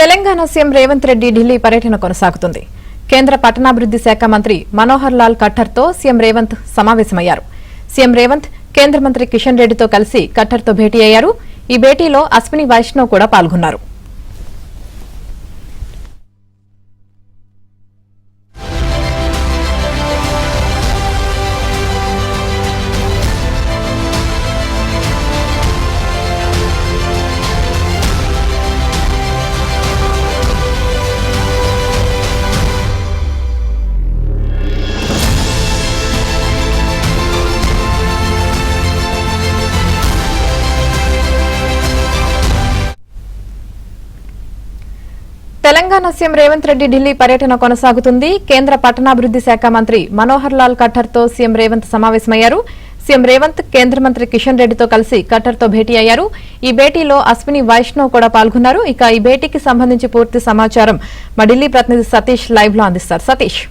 Telangana CM Revanth Reddy Delhi పర్యటన కొనసాగుతుంది. కేంద్ర పట్టణాభివృద్ది శాఖ మంత్రి మనోహర్ లాల్ ఖట్టర్తో సీఎం రేవంత్ సమావేశమయ్యారు. సీఎం రేవంత్ కేంద్ర మంత్రి కిషన్ రెడ్డితో కలిసి ఖట్టర్తో భేటీ అయ్యారు. ఈ భేటీలో అశ్విని వైష్ణవ్ కూడా పాల్గొన్నారు. తెలంగాణ సీఎం రేవంత్ రెడ్డి ఢిల్లీ పర్యటన కొనసాగుతుంది. కేంద్ర పట్టణాభివృద్ది శాఖ మంత్రి మనోహర్ లాల్ ఖట్టర్తో సీఎం రేవంత్ సమావేశమయ్యారు. సీఎం రేవంత్ కేంద్ర మంత్రి కిషన్ రెడ్డితో కలిసి ఖట్టర్తో భేటీ అయ్యారు. ఈ భేటీలో అశ్విని వైష్ణవ్ కూడా పాల్గొన్నారు. ఇక ఈ భేటీకి సంబంధించి పూర్తి సమాచారం మా ఢిల్లీ ప్రతినిధి సతీష్ లైవ్ లో అందిస్తారు. సతీష్.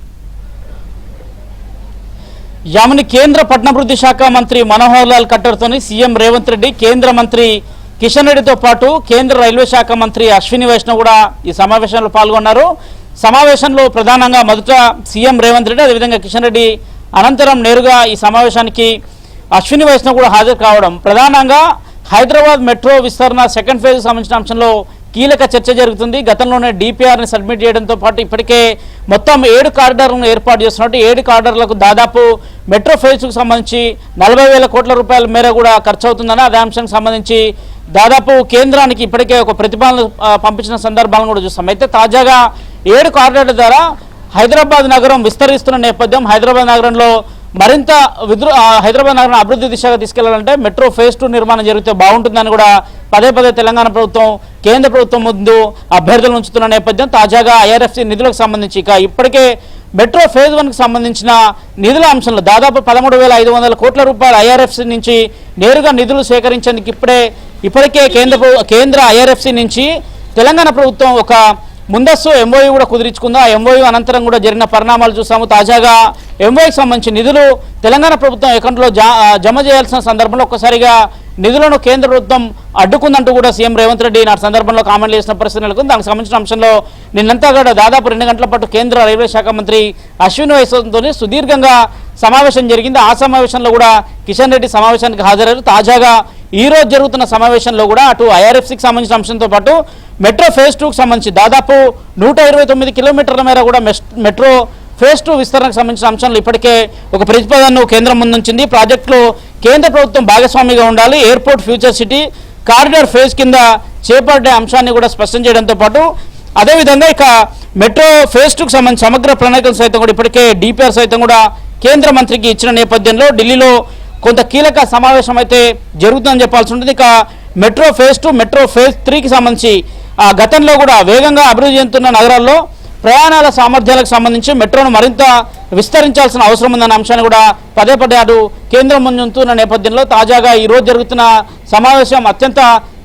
యామిని కేంద్ర పట్టణాభివృద్ది శాఖ మంత్రి మనోహర్ లాల్ ఖట్టర్తోని సీఎం రేవంత్ రెడ్డి కేంద్ర మంత్రి కిషన్ రెడ్డితో పాటు కేంద్ర రైల్వే శాఖ మంత్రి అశ్విని వైష్ణవ్ కూడా ఈ సమావేశంలో పాల్గొన్నారు. సమావేశంలో ప్రధానంగా మొదట సీఎం రేవంత్ రెడ్డి అదేవిధంగా కిషన్ రెడ్డి అనంతరం నేరుగా ఈ సమావేశానికి అశ్విని వైష్ణవ్ కూడా హాజరు కావడం ప్రధానంగా హైదరాబాద్ మెట్రో విస్తరణ సెకండ్ ఫేజ్ సంబంధించిన అంశంలో కీలక చర్చ జరుగుతుంది. గతంలోనే డిపిఆర్ని సబ్మిట్ చేయడంతో పాటు ఇప్పటికే మొత్తం 7 కారిడార్లను ఏర్పాటు చేస్తున్నట్టు 7 కారిడార్లకు దాదాపు మెట్రో ఫేజ్కు సంబంధించి 40,000 కోట్ల రూపాయల మేర కూడా ఖర్చు అవుతుందని అదే అంశానికి సంబంధించి దాదాపు కేంద్రానికి ఇప్పటికే ఒక ప్రతిపాదన పంపించిన సందర్భాలను కూడా చూస్తాం. అయితే తాజాగా 7 కారిడార్ల ద్వారా హైదరాబాద్ నగరం విస్తరిస్తున్న నేపథ్యం హైదరాబాద్ నగరంలో మరింత హైదరాబాద్ నగరం అభివృద్ధి దిశగా తీసుకెళ్లాలంటే మెట్రో ఫేజ్ 2 నిర్మాణం జరిగితే బాగుంటుందని కూడా పదే తెలంగాణ ప్రభుత్వం కేంద్ర ప్రభుత్వం ముందు అభ్యర్థులు ఉంచుతున్న నేపథ్యం తాజాగా ఐఆర్ఎఫ్సి నిధులకు సంబంధించి ఇప్పటికే మెట్రో ఫేజ్ 1కి సంబంధించిన నిధుల అంశంలో దాదాపు 13,500 కోట్ల రూపాయలు ఐఆర్ఎఫ్సి నుంచి నేరుగా నిధులు సేకరించేందుకు ఇప్పటికే కేంద్ర ఐఆర్ఎఫ్సి నుంచి తెలంగాణ ప్రభుత్వం ఒక ముందస్తు ఎంఓయూ కూడా కుదిరించుకుంది. ఆ ఎంఓయూ అనంతరం కూడా జరిగిన పరిణామాలు చూసాము. తాజాగా ఎంఓయూకి సంబంధించి నిధులు తెలంగాణ ప్రభుత్వం అకౌంట్లో జమ చేయాల్సిన సందర్భంలో ఒక్కసారిగా నిధులను కేంద్ర ప్రభుత్వం అడ్డుకుందంటూ కూడా సీఎం రేవంత్ రెడ్డి నాటి సందర్భంలో కామెంట్లు చేసిన పరిస్థితి నెలకొంది. దానికి సంబంధించిన అంశంలో నిన్నంతా కూడా దాదాపు 2 గంటల పాటు కేంద్ర రైల్వే శాఖ మంత్రి అశ్విని వైష్ణవ్తో సుదీర్ఘంగా సమావేశం జరిగింది. ఆ సమావేశంలో కూడా కిషన్ రెడ్డి సమావేశానికి హాజరయ్యారు. తాజాగా ఈ రోజు జరుగుతున్న సమావేశంలో కూడా అటు ఐఆర్ఎఫ్సికి సంబంధించిన అంశంతో పాటు మెట్రో ఫేజ్ 2కు సంబంధించి దాదాపు 129 కిలోమీటర్ల మేర కూడా మెట్రో ఫేజ్ 2 విస్తరణకు సంబంధించిన అంశాలు ఇప్పటికే ఒక ప్రతిపాదనను కేంద్రం ముందుంచింది. ప్రాజెక్టులో కేంద్ర ప్రభుత్వం భాగస్వామిగా ఉండాలి, airport future city corridor phase కింద చేపట్టే అంశాన్ని కూడా స్పష్టం చేయడంతో పాటు అదేవిధంగా ఇక మెట్రో ఫేజ్ 2కు సంబంధించి సమగ్ర ప్రణాళికలు సైతం కూడా ఇప్పటికే డిపిఆర్ సైతం కూడా కేంద్ర మంత్రికి ఇచ్చిన నేపథ్యంలో ఢిల్లీలో కొంత కీలక సమావేశం అయితే జరుగుతుందని చెప్పాల్సి ఉంటుంది. ఇక మెట్రో ఫేజ్ 2 మెట్రో ఫేజ్ 3కి సంబంధించి గతంలో కూడా వేగంగా అభివృద్ధి చెందుతున్న నగరాల్లో ప్రయాణాల సామర్థ్యాలకు సంబంధించి మెట్రోను మరింత విస్తరించాల్సిన అవసరం ఉందన్న అంశాన్ని కూడా పదే అటు కేంద్రం ముందున్న నేపథ్యంలో తాజాగా ఈ రోజు జరుగుతున్న సమావేశం అత్యంత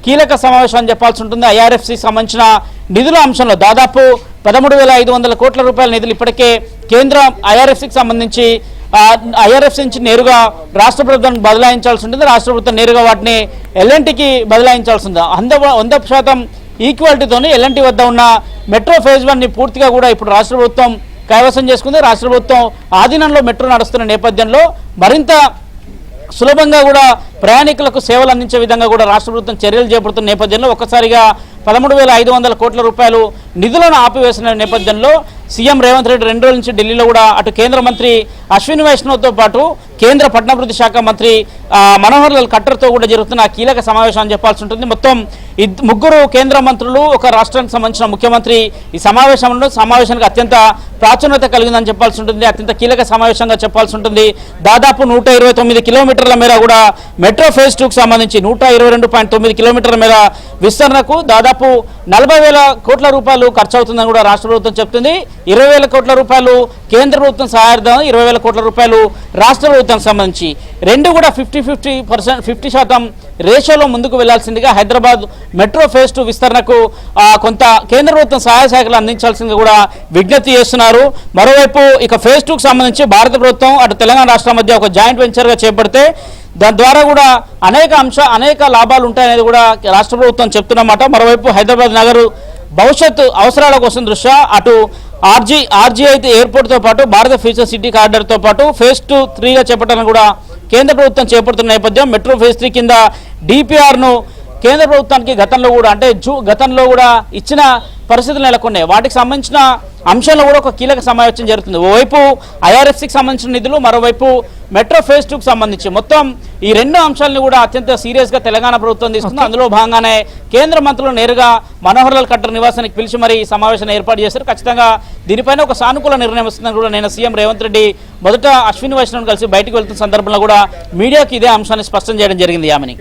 కీలక సమావేశం అని చెప్పాల్సి ఉంటుంది. ఐఆర్ఎఫ్సికి సంబంధించిన నిధుల అంశంలో దాదాపు 13,500 కోట్ల రూపాయల నిధులు ఇప్పటికే కేంద్ర ఐఆర్ఎఫ్సికి సంబంధించి ఐఆర్ఎఫ్సి నుంచి నేరుగా రాష్ట్ర ప్రభుత్వానికి బదలాయించాల్సి ఉంటుంది. రాష్ట్ర ప్రభుత్వం నేరుగా వాటిని ఎల్ఎన్టీకి బదలాయించాల్సి ఉంది. 100% ఈక్వాలిటీతోని ఎల్ఎన్టీ వద్ద ఉన్న మెట్రో ఫేజ్ 1ని పూర్తిగా కూడా ఇప్పుడు రాష్ట్ర ప్రభుత్వం కైవసం చేసుకుంది. రాష్ట్ర ప్రభుత్వం ఆధీనంలో మెట్రో నడుస్తున్న నేపథ్యంలో మరింత సులభంగా కూడా ప్రయాణికులకు సేవలు అందించే విధంగా కూడా రాష్ట్ర ప్రభుత్వం చర్యలు చేపడుతున్న నేపథ్యంలో ఒక్కసారిగా 13,500 కోట్ల రూపాయలు నిధులను ఆపివేసిన నేపథ్యంలో సీఎం రేవంత్ రెడ్డి 2 రోజుల నుంచి ఢిల్లీలో కూడా అటు కేంద్ర మంత్రి అశ్విని వైష్ణవ్తో పాటు కేంద్ర పట్టణాభివృద్ధి శాఖ మంత్రి మనోహర్ లాల్ ఖట్టర్తో కూడా జరుగుతున్న కీలక సమావేశం అని చెప్పాల్సి ఉంటుంది. మొత్తం 3 కేంద్ర మంత్రులు ఒక రాష్ట్రానికి సంబంధించిన ముఖ్యమంత్రి ఈ సమావేశానికి అత్యంత ప్రాచుర్యత కలిగిందని చెప్పాల్సి ఉంటుంది. అత్యంత కీలక సమావేశంగా చెప్పాల్సి ఉంటుంది. దాదాపు 129 కిలోమీటర్ల మేర కూడా మెట్రో ఫేజ్ 2కు సంబంధించి 122.9 కిలోమీటర్ల మేర విస్తరణకు దాదాపు 40,000 కోట్ల రూపాయలు ఖర్చు అవుతుందని కూడా రాష్ట్ర ప్రభుత్వం చెప్తుంది. 20,000 కోట్ల రూపాయలు కేంద్ర ప్రభుత్వం సహాయార్థం, 20,000 కోట్ల రూపాయలు రాష్ట్ర ప్రభుత్వానికి సంబంధించి రెండు కూడా 50% రేషియోలో ముందుకు వెళ్లాల్సిందిగా హైదరాబాద్ మెట్రో ఫేజ్ 2 విస్తరణకు కొంత కేంద్ర ప్రభుత్వం సహాయ శాఖలు అందించాల్సిందిగా కూడా విజ్ఞప్తి చేస్తున్నారు. మరోవైపు ఇక ఫేజ్ 2కు సంబంధించి భారత ప్రభుత్వం అటు తెలంగాణ రాష్ట్రం మధ్య ఒక జాయింట్ వెంచర్గా చేపడితే దాని ద్వారా కూడా అనేక లాభాలు ఉంటాయనేది కూడా రాష్ట్ర ప్రభుత్వం చెప్తున్నమాట. మరోవైపు హైదరాబాద్ నగరు భవిష్యత్తు అవసరాల కోసం దృష్ట్యా అటు ఆర్జీ అయితే ఎయిర్పోర్ట్తో పాటు భారత ఫ్యూచర్ సిటీ కారిడార్తో పాటు ఫేజ్ 2, 3గా చేపట్టాలని కూడా కేంద్ర ప్రభుత్వం చేపడుతున్న నేపథ్యం మెట్రో ఫేజ్ 3 కింద డిపిఆర్ను కేంద్ర ప్రభుత్వానికి గతంలో కూడా అంటే గతంలో కూడా ఇచ్చిన పరిస్థితులు నెలకొన్నాయి. వాటికి సంబంధించిన అంశాల్లో కూడా ఒక కీలక సమావేశం జరుగుతుంది. ఓవైపు ఐఆర్ఎఫ్సికి సంబంధించిన నిధులు, మరోవైపు మెట్రో ఫేజ్ 2కి సంబంధించి మొత్తం ఈ రెండు అంశాలను కూడా అత్యంత సీరియస్గా తెలంగాణ ప్రభుత్వం తీసుకుంది. అందులో భాగంగానే కేంద్ర మంత్రులు నేరుగా మనోహర్ లాల్ ఖట్టర్ నివాసానికి పిలిచి మరి ఈ సమావేశాన్ని ఏర్పాటు చేశారు. ఖచ్చితంగా దీనిపైన ఒక సానుకూల నిర్ణయం వస్తుందని కూడా నేను సీఎం రేవంత్ రెడ్డి మొదట అశ్విని వైష్ణవ్ని కలిసి బయటకు వెళ్తున్న సందర్భంలో కూడా మీడియాకి ఇదే అంశాన్ని స్పష్టం చేయడం జరిగింది. Yamini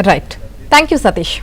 right, thank you Satish.